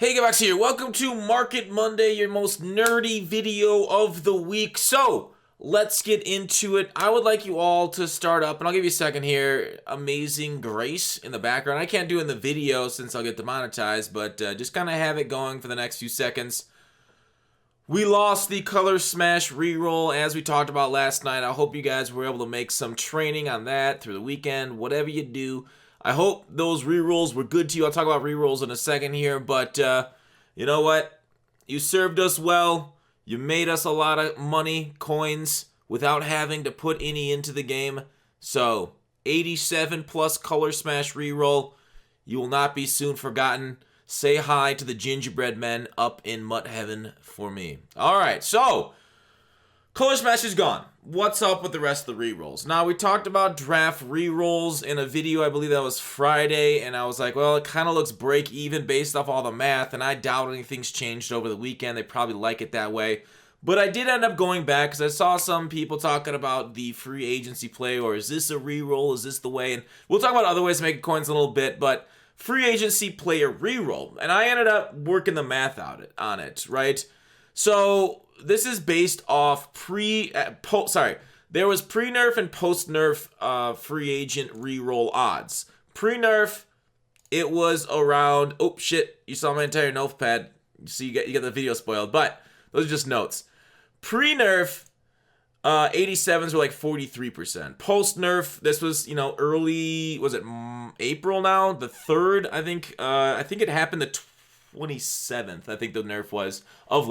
Hey guys, here. Welcome to Market Monday, your most nerdy video of the week. So, let's get into it. I would like you all to start up, and I'll give you a second here. Amazing Grace in the background. I can't do it in the video since I'll get demonetized, but just kind of have it going for the next few seconds. We lost the Color Smash reroll as we talked about last night. I hope you guys were able to make some training on that through the weekend, whatever you do. I hope those rerolls were good to you. I'll talk about rerolls in a second here, but you know what? You served us well. You made us a lot of money, coins, without having to put any into the game. So, 87 plus Color Smash reroll. You will not be soon forgotten. Say hi to the gingerbread men up in MUT heaven for me. Alright, so Color Smash is gone. What's up with the rest of the rerolls? Now, we talked about draft rerolls in a video, I believe that was Friday, and I was like, well, it kind of looks break even based off all the math, and I doubt anything's changed over the weekend. They probably like it that way. But I did end up going back because I saw some people talking about the free agency play, or is this a reroll? Is this the way? And we'll talk about other ways to make coins in a little bit, but free agency player reroll. And I ended up working the math out on it, right? So this is based off there was pre-nerf and post-nerf free agent reroll odds. Pre-nerf, it was around, oh shit, you saw my entire notepad, so you get the video spoiled, but those are just notes. Pre-nerf, 87s were like 43%. Post-nerf, this was, early, was it April now? The 3rd, I think it happened the 27th, I think the nerf was, of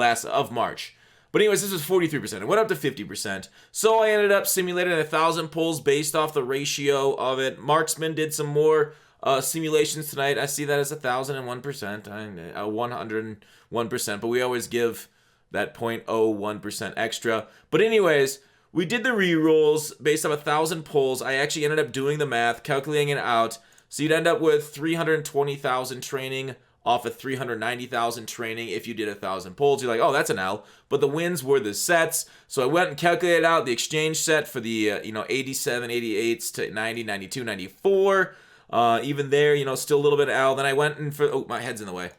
March. But anyways, this was 43%. It went up to 50%. So I ended up simulating 1,000 pulls based off the ratio of it. Marksman did some more simulations tonight. I see that as 1,001%, 101%, but we always give that 0.01% extra. But anyways, we did the rerolls based off 1,000 pulls. I actually ended up doing the math, calculating it out. So you'd end up with 320,000 training off of 390,000 training if you did 1,000 pulls. You're like, oh, that's an L. But the wins were the sets. So I went and calculated out the exchange set for the 87, 88s to 90, 92, 94. Even there, still a little bit of L. Then I went and my head's in the way.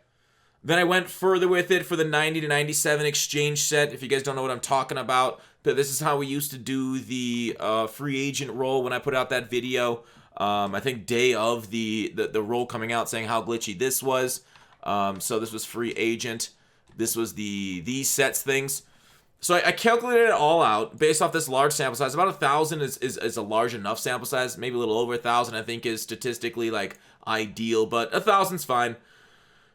Then I went further with it for the 90 to 97 exchange set. If you guys don't know what I'm talking about, but this is how we used to do the free agent roll when I put out that video. I think day of the roll coming out saying how glitchy this was. So this was free agent. This was these sets things. So I calculated it all out based off this large sample size. About 1,000 is a large enough sample size. Maybe a little over 1,000 I think is statistically like ideal, but 1,000's fine.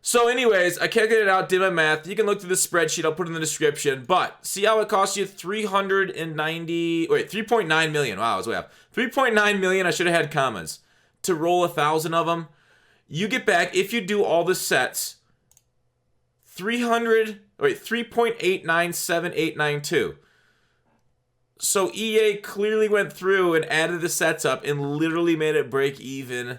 So anyways, I calculated it out, did my math. You can look through the spreadsheet. I'll put it in the description. But see how it costs you 3.9 million. Wow, I was way up. 3.9 million. I should have had commas to roll 1,000 of them. You get back, if you do all the sets, 3.897892. So EA clearly went through and added the sets up and literally made it break even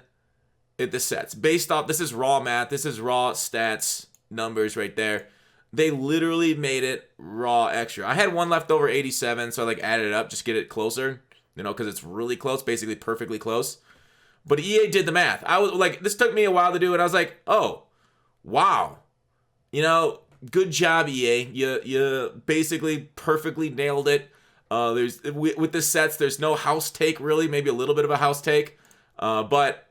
at the sets. Based off, this is raw math, this is raw stats, numbers right there. They literally made it raw extra. I had one left over 87, so I added it up, just get it closer, because it's really close, basically perfectly close. But EA did the math. I was like, this took me a while to do, and I was like, oh, wow. Good job, EA. You basically perfectly nailed it. With the sets, there's no house take, really. Maybe a little bit of a house take. But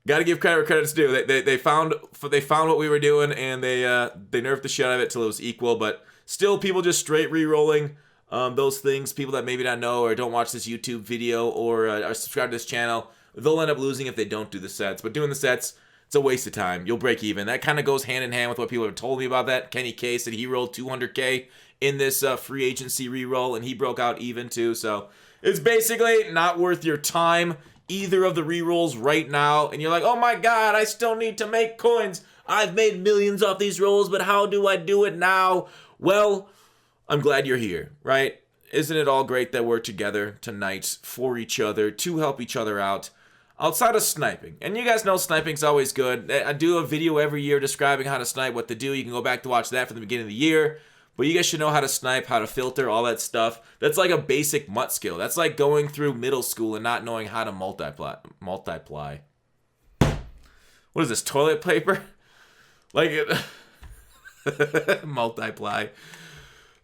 got to give credit where credit's due. They found what we were doing, and they nerfed the shit out of it till it was equal. But still, people just straight re-rolling those things. People that maybe not know or don't watch this YouTube video or are subscribed to this channel, they'll end up losing if they don't do the sets. But doing the sets, it's a waste of time. You'll break even. That kind of goes hand in hand with what people have told me about that. Kenny K said he rolled 200K in this free agency re-roll, and he broke out even too. So it's basically not worth your time, either of the re-rolls right now. And you're like, oh my god, I still need to make coins. I've made millions off these rolls, but how do I do it now? Well, I'm glad you're here, right? Isn't it all great that we're together tonight for each other, to help each other out? Outside of sniping, and you guys know sniping's always good. I do a video every year describing how to snipe, what to do. You can go back to watch that from the beginning of the year. But you guys should know how to snipe, how to filter, all that stuff. That's like a basic MUT skill. That's like going through middle school and not knowing how to multiply. What is this, toilet paper? Like it. Multiply.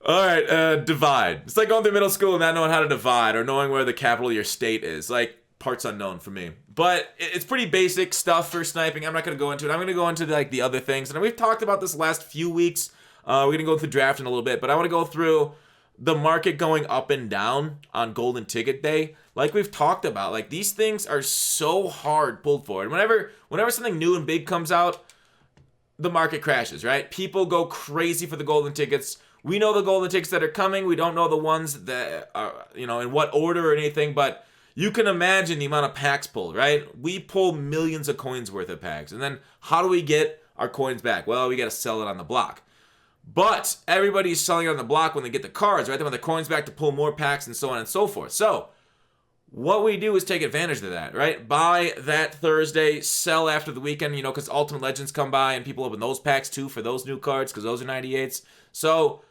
All right, divide. It's like going through middle school and not knowing how to divide or knowing where the capital of your state is. Like, parts unknown for me. But it's pretty basic stuff for sniping. I'm not going to go into it. I'm going to go into like the other things. And we've talked about this last few weeks. We're going to go through draft in a little bit. But I want to go through the market going up and down on Golden Ticket Day. Like we've talked about. Like, these things are so hard pulled forward. Whenever something new and big comes out, the market crashes, right? People go crazy for the golden tickets. We know the golden tickets that are coming. We don't know the ones that are, in what order or anything, but you can imagine the amount of packs pulled, right? We pull millions of coins worth of packs. And then how do we get our coins back? Well, we got to sell it on the block. But everybody's selling it on the block when they get the cards, right? They want the coins back to pull more packs and so on and so forth. So what we do is take advantage of that, right? Buy that Thursday, sell after the weekend, because Ultimate Legends come by and people open those packs too for those new cards because those are 98s. So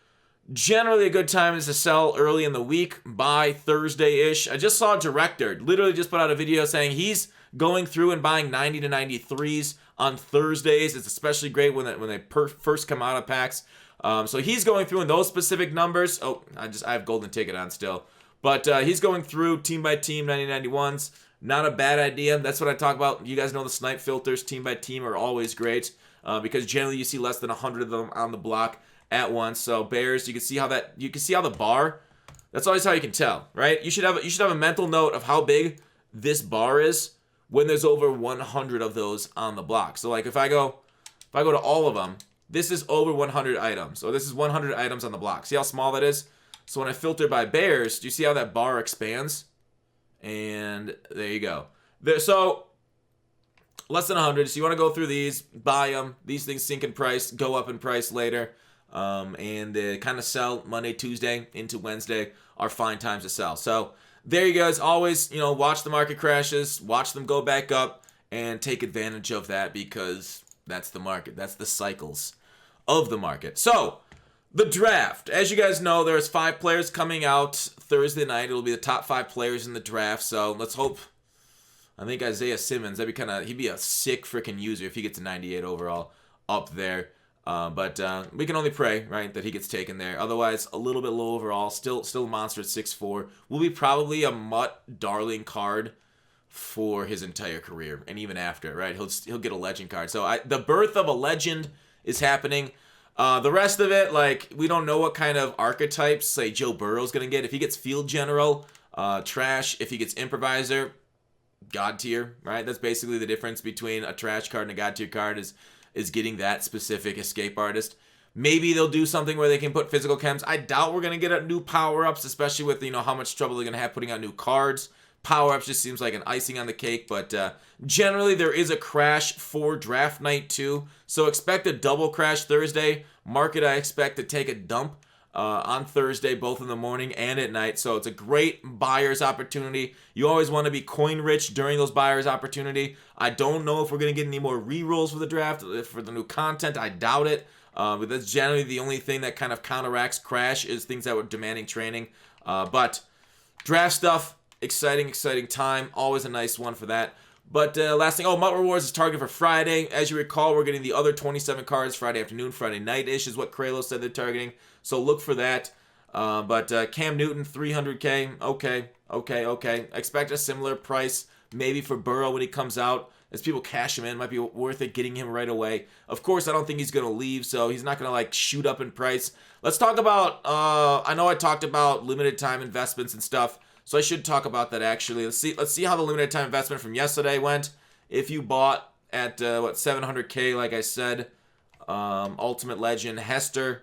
generally a good time is to sell early in the week, buy Thursday-ish. I just saw Director literally just put out a video saying he's going through and buying 90 to 93s on Thursdays. It's especially great when they first come out of packs. So he's going through in those specific numbers. Oh, I have Golden Ticket on still. But he's going through team by team, 90-91s. Not a bad idea. That's what I talk about. You guys know the snipe filters, team by team, are always great because generally you see less than 100 of them on the block at once. So Bears, you can see how the bar. That's always how you can tell, right? You should have a mental note of how big this bar is when there's over 100 of those on the block. So like if I go to all of them, this is over 100 items. So this is 100 items on the block. See how small that is? So when I filter by Bears, do you see how that bar expands? And there you go. So less than 100. So you want to go through these, buy them. These things sink in price, go up in price later. And kind of sell Monday, Tuesday into Wednesday are fine times to sell. So there you go. As always, watch the market crashes, watch them go back up, and take advantage of that because that's the market. That's the cycles of the market. So the draft. As you guys know, there's 5 players coming out Thursday night. It'll be the top 5 players in the draft. So let's hope. I think Isaiah Simmons, he'd be a sick freaking user if he gets a 98 overall up there. But we can only pray, right, that he gets taken there. Otherwise, a little bit low overall. Still a monster at 6'4". Will be probably a MUT darling card for his entire career and even after, right? He'll get a legend card. So the birth of a legend is happening. The rest of it, like, we don't know what kind of archetypes, say, Joe Burrow's going to get. If he gets Field General, trash. If he gets Improviser, God tier, right? That's basically the difference between a trash card and a God tier card is getting that specific escape artist. Maybe they'll do something where they can put physical chems. I doubt we're going to get new power-ups, especially with, how much trouble they're going to have putting out new cards. Power-ups just seems like an icing on the cake, but generally there is a crash for draft night too. So expect a double crash Thursday. Market, I expect to take a dump on Thursday, both in the morning and at night. So it's a great buyer's opportunity. You always want to be coin rich during those buyer's opportunity. I don't know if we're going to get any more rerolls for the draft, for the new content. I doubt it. But that's generally the only thing that kind of counteracts crash is things that were demanding training. But draft stuff, exciting time. Always a nice one for that. But last thing, MUT Rewards is targeted for Friday. As you recall, we're getting the other 27 cards Friday afternoon, Friday night-ish is what Rerolls said they're targeting. So look for that. But Cam Newton, 300K. Okay. Expect a similar price maybe for Burrow when he comes out. As people cash him in, it might be worth it getting him right away. Of course, I don't think he's going to leave, so he's not going to like shoot up in price. Let's talk about, I know I talked about limited time investments and stuff, so I should talk about that actually. Let's see how the limited time investment from yesterday went. If you bought at, 700K, like I said, Ultimate Legend, Hester,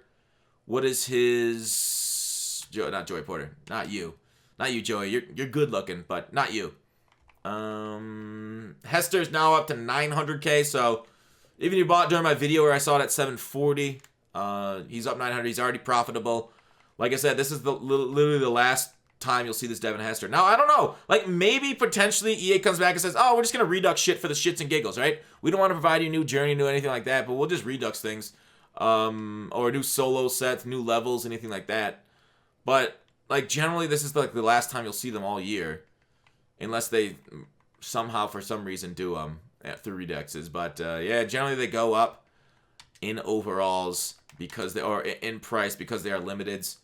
what is his, not Joey Porter, not you, Joey, you're good looking, but not you. Hester's now up to 900K, so even if you bought during my video where I saw it at 740, he's up 900, he's already profitable. Like I said, this is literally the last time you'll see this Devin Hester. Now, I don't know, like maybe potentially EA comes back and says, oh, we're just going to redux shit for the shits and giggles, right? We don't want to provide you new journey, new anything like that, but we'll just redux things, or new solo sets, new levels, anything like that. But like generally this is like the last time you'll see them all year. Unless they somehow, for some reason, do through redexes. But, yeah, generally they go up. in overalls because they are in price because they are limiteds.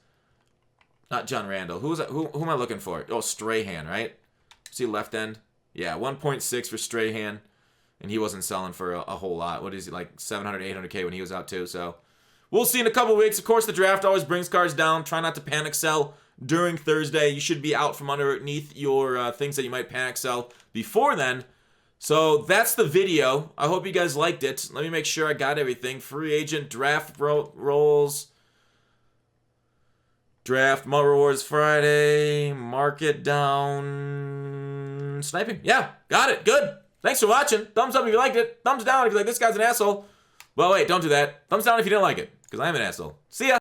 Not John Randall. Who am I looking for? Oh, Strahan, right? See left end? Yeah, 1.6 for Strahan. And he wasn't selling for a whole lot. What is he, like 700, 800K when he was out too? So we'll see in a couple weeks. Of course, the draft always brings cards down. Try not to panic sell during Thursday. You should be out from underneath your things that you might panic sell before then. So that's the video. I hope you guys liked it. Let me make sure I got everything. Free agent, draft rolls, draft, MUT Rewards Friday, market down, sniping. Yeah, got it. Good. Thanks for watching. Thumbs up if you liked it. Thumbs down if you're like, this guy's an asshole. Well, wait, don't do that. Thumbs down if you didn't like it, because I am an asshole. See ya.